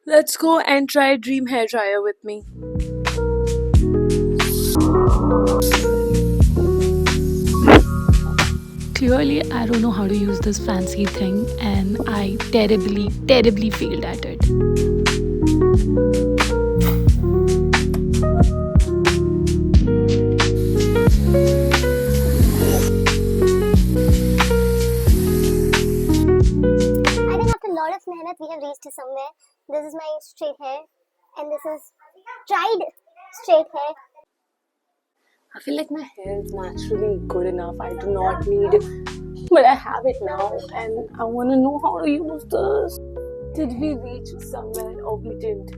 Let's go and try Dream Hair Dryer with me. Clearly, I don't know how to use this fancy thing, and I terribly, terribly failed at it. I think after a lot of mehnat, we have reached somewhere. This is my straight hair, and this is tried straight hair. I feel like my hair is naturally good enough. I do not need it. But I have it now and I want to know how to use this. Did we reach somewhere or we didn't?